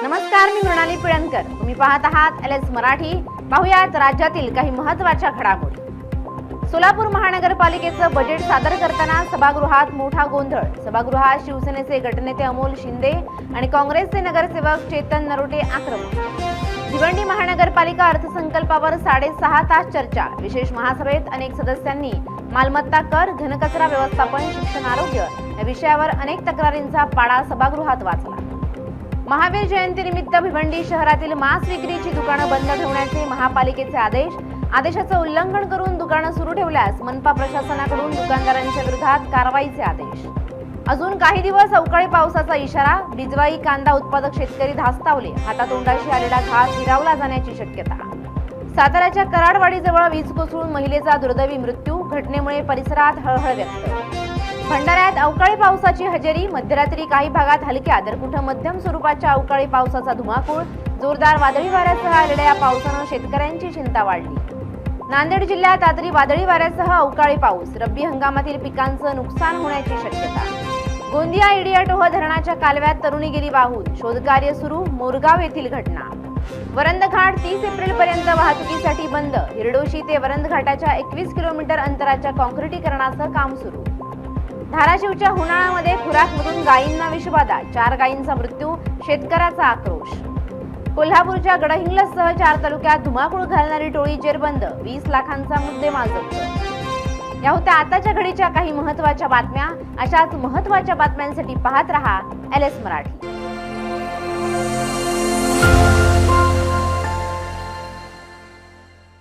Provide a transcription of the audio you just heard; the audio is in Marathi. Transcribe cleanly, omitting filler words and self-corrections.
नमस्कार, मी मृणाली पिळणकर. तुम्ही पाहत आहात LS मराठी. पाहुयात राज्यातील काही महत्त्वाच्या घडामोडी. सोलापूर महानगरपालिकेचं बजेट सादर करताना सभागृहात मोठा गोंधळ. सभागृहात शिवसेनेचे गटनेते अमोल शिंदे आणि काँग्रेसचे नगरसेवक चेतन नरोटे आक्रमक. भिवंडी महानगरपालिका अर्थसंकल्पावर 6.5 तास चर्चा. विशेष महासभेत अनेक सदस्यांनी मालमत्ता कर, घनकचरा व्यवस्थापन, शिक्षण, आरोग्य या विषयावर अनेक तक्रारींचा पाडा सभागृहात वाचला. महावीर जयंतीनिमित्त भिवंडी शहरातील मांस विक्रीची दुकानं बंद ठेवण्याचे महापालिकेचे आदेश. आदेशाचं उल्लंघन करून दुकानं सुरू ठेवल्यास मनपा प्रशासनाकडून दुकानदारांच्या विरोधात कारवाईचे आदेश. अजून काही दिवस अवकाळी पावसाचा इशारा. बिजवाई कांदा उत्पादक शेतकरी धास्तावले. हातातोंडाशी आलेला घास हिरावला जाण्याची शक्यता. साताऱ्याच्या कराडवाडीजवळ वीज कोसळून महिलेचा दुर्दैवी मृत्यू. घटनेमुळे परिसरात हळहळ व्यक्त. भंडाऱ्यात अवकाळी पावसाची हजेरी. मध्यरात्री काही भागात हलक्या तर कुठं मध्यम स्वरूपाच्या अवकाळी पावसाचा धुमाकूळ. जोरदार वादळी वाऱ्यासह आलेल्या या पावसानं शेतकऱ्यांची चिंता वाढली. नांदेड जिल्ह्यात रात्री वादळी वाऱ्यासह अवकाळी पाऊस. रब्बी हंगामातील पिकांचं नुकसान होण्याची शक्यता. गोंदिया इडियाटोह धरणाच्या कालव्यात तरुणी गेली वाहून. शोधकार्य सुरू. मोरगाव येथील घटना. वरंध घाट 30 एप्रिलपर्यंत वाहतुकीसाठी बंद. हिरडोशी ते वरंध घाटाच्या 21 किलोमीटर अंतराच्या काँक्रिटीकरणाचं काम सुरू. धाराशिवच्या हुनाळामध्ये खुराकमधून गायींना विषबाधा. 4 गायींचा मृत्यू. शेतकऱ्याचा आक्रोश. कोल्हापूरच्या गडहिंग्लजसह 4 तालुक्यात धुमाकूळ घालणारी टोळी जेरबंद. 20 लाखांचा मुद्देमाल जप्त. या होत्या आताच्या घडीच्या काही महत्त्वाच्या बातम्या. अशाच महत्त्वाच्या बातम्यांसाठी पाहत रहा LS मराठी.